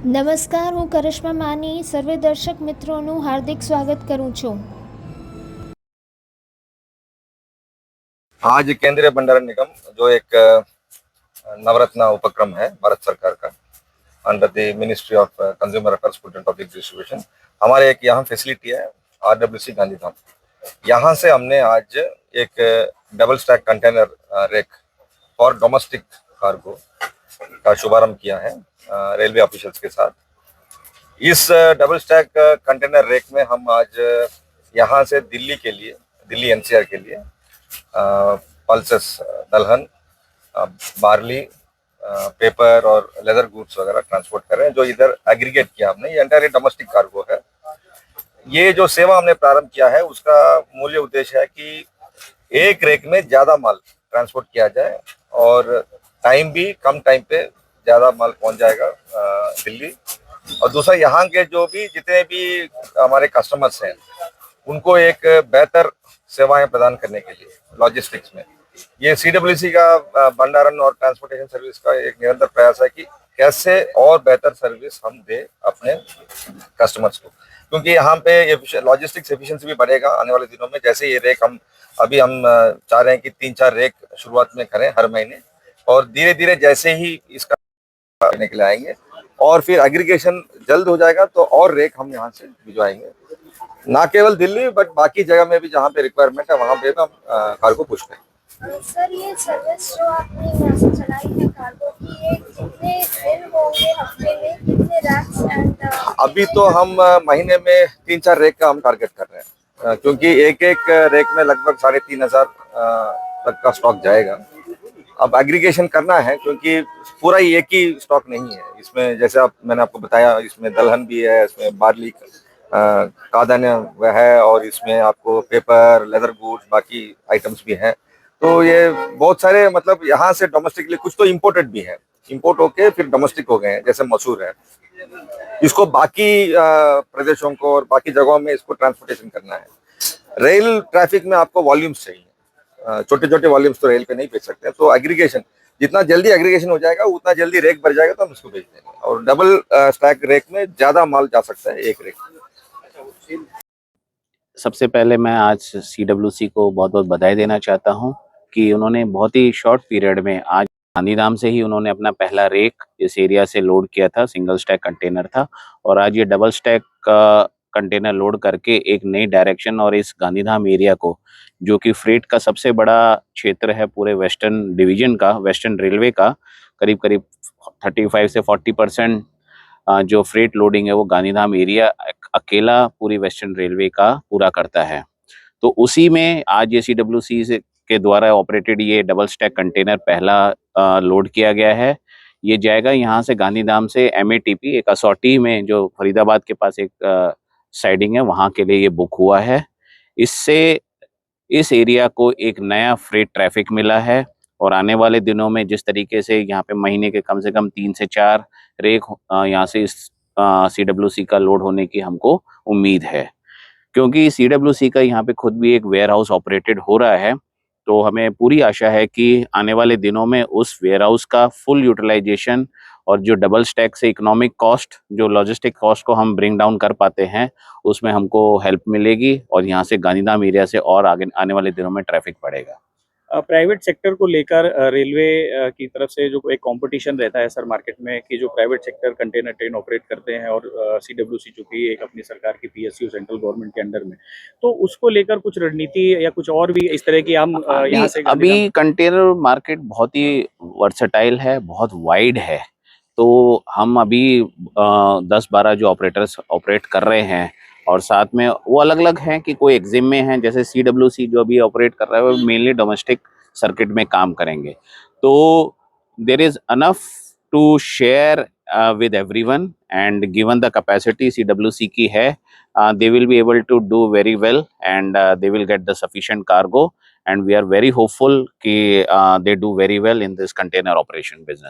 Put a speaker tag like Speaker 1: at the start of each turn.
Speaker 1: નમસ્કાર, હું કરિશ્મા માની સર્વે દર્શક મિત્રોનું હાર્દિક સ્વાગત કરું છું.
Speaker 2: आज केंद्रीय भंडारण निगम जो एक नवरत्न उपक्रम है भारत सरकार का under the ministry of consumer affairs food and public distribution, हमारे एक यहाँ फैसिलिटी है आरडब्ल्यूसी गांधीधाम. यहाँ से हमने आज एक double stack container rake for domestic cargo का शुभारंभ किया है रेलवे ऑफिशियल्स के साथ. इस डबल स्टैक कंटेनर रेक में हम आज यहाँ से दिल्ली एनसीआर के लिए पल्सेस, दलहन, बार्ली, पेपर और लेदर गुड्स वगैरह ट्रांसपोर्ट कर रहे हैं, जो इधर एग्रीगेट किया हमने. ये एंटायरली डोमेस्टिक कार्गो है. ये जो सेवा हमने प्रारंभ किया है उसका मूल्य उद्देश्य है कि एक रेक में ज्यादा माल ट्रांसपोर्ट किया जाए और टाइम भी कम टाइम पे ज्यादा माल पहुंच जाएगा दिल्ली. और दूसरा, यहाँ के जो भी जितने भी हमारे कस्टमर्स हैं उनको एक बेहतर सेवाएं प्रदान करने के लिए लॉजिस्टिक्स में ये सीडब्ल्यूसी का भंडारण और ट्रांसपोर्टेशन सर्विस का एक निरंतर प्रयास है कि कैसे और बेहतर सर्विस हम दे अपने कस्टमर्स को, क्योंकि यहाँ पे लॉजिस्टिक्स एफिशिएंसी भी बढ़ेगा आने वाले दिनों में. जैसे ये रेक हम चाह रहे हैं कि 3-4 रेक शुरुआत में करें हर महीने, और धीरे धीरे जैसे ही इसका करने के लिए आएंगे और फिर एग्रीगेशन जल्द हो जाएगा तो और रेक हम यहाँ से भिजवाएंगे, ना केवल दिल्ली बट बाकी जगह में भी जहाँ पे रिक्वायरमेंट है वहाँ पे हम कार्गो पुश करें.
Speaker 1: सर, ये सर्विस जो आपने यहाँ से चलाई है कार्गो की, ये कितने दिन होंगे हफ्ते में, कितने रैक्स एंड
Speaker 2: अभी तो हम महीने में 3-4 रेक का हम टारगेट कर रहे हैं, क्योंकि एक एक रेक में लगभग 3,500 तक का स्टॉक जाएगा. अब एग्रीगेशन करना है क्योंकि पूरा ही एक ही स्टॉक नहीं है इसमें. जैसे मैंने आपको बताया, इसमें दलहन भी है, इसमें बार्ली कादान्य वह है, और इसमें आपको पेपर, लेदर गुड्स, बाकी आइटम्स भी हैं. तो ये बहुत सारे, मतलब यहाँ से डोमेस्टिकली कुछ तो इम्पोर्टेड भी है, इम्पोर्ट होके फिर डोमेस्टिक हो गए हैं. जैसे मसूर है, इसको बाकी प्रदेशों को और बाकी जगहों में इसको ट्रांसपोर्टेशन करना है. रेल ट्रैफिक में आपको वॉल्यूम्स चाहिए, छोटे छोटे वॉल्यूम्स तो रेल पे नहीं भेज सकते. तो एग्रीगेशन, जितना जल्दी एग्रीगेशन हो जाएगा उतना जल्दी रेक भर जाएगा तो हम इसको भेज देंगे, और डबल स्टैक रेक में ज्यादा माल जा सकता है एक रेक.
Speaker 3: सबसे पहले मैं आज सीडब्ल्यूसी को बहुत बहुत बधाई देना चाहता हूं कि उन्होंने बहुत ही शॉर्ट पीरियड में आज गांधीधाम से ही उन्होंने अपना पहला रेक इस एरिया से लोड किया था. सिंगल स्टैक कंटेनर था और आज ये डबल स्टैक कंटेनर लोड करके एक नई डायरेक्शन और इस गांधीधाम एरिया को, जो कि फ्रेट का सबसे बड़ा क्षेत्र है पूरे वेस्टर्न डिवीजन का, वेस्टर्न रेलवे का, करीब करीब 35 से 40% जो फ्रेट लोडिंग है वो गांधीधाम एरिया अकेला पूरी वेस्टर्न रेलवे का पूरा करता है. तो उसी में आज ये सीडब्ल्यूसी के द्वारा ऑपरेटेड ये डबल स्टैक कंटेनर पहला लोड किया गया है. ये जाएगा यहाँ से गांधीधाम से एमएटीपी, एक असौटी में जो फरीदाबाद के पास एक साइडिंग है, वहाँ के लिए ये बुक हुआ है. इससे इस एरिया को एक नया फ्रेट ट्रैफिक मिला है और आने वाले दिनों में जिस तरीके से यहाँ पे महीने के कम से कम 3 से 4 रेक यहाँ से इस सीडब्ल्यूसी का लोड होने की हमको उम्मीद है, क्योंकि सीडब्ल्यूसी का यहाँ पे खुद भी एक वेयर हाउस ऑपरेटेड हो रहा है. तो हमें पूरी आशा है कि आने वाले दिनों में उस वेयर हाउस का फुल यूटिलाइजेशन और जो डबल स्टैक से इकोनॉमिक कॉस्ट, जो लॉजिस्टिक कॉस्ट को हम ब्रिंग डाउन कर पाते हैं, उसमें हमको हेल्प मिलेगी और यहाँ से गांधीधाम एरिया से और आगे आने वाले दिनों में ट्रैफिक बढ़ेगा.
Speaker 4: प्राइवेट सेक्टर को लेकर रेलवे की तरफ से जो एक कंपटीशन रहता है सर मार्केट में, कि जो private sector container train operate करते हैं और सीडब्ल्यूसी जो कि एक अपनी सरकार की पीएसयू सेंट्रल गवर्नमेंट के अंडर में, तो उसको लेकर कुछ रणनीति या कुछ और भी इस तरह की हम यहाँ से
Speaker 3: अभी कंटेनर मार्केट बहुत ही वर्सेटाइल है, बहुत वाइड है. तो हम अभी 10-12 जो ऑपरेटर्स ऑपरेट कर रहे हैं और साथ में वो अलग अलग हैं कि कोई एग्जिम में हैं. जैसे सीडब्ल्यूसी जो अभी ऑपरेट कर रहा है वो मेनली डोमेस्टिक सर्किट में काम करेंगे. तो there is enough to share with everyone, and given the capacity CWC की है, they will be able to do very well and they will get the sufficient cargo, and we are very hopeful कि they do very well in this container operation business.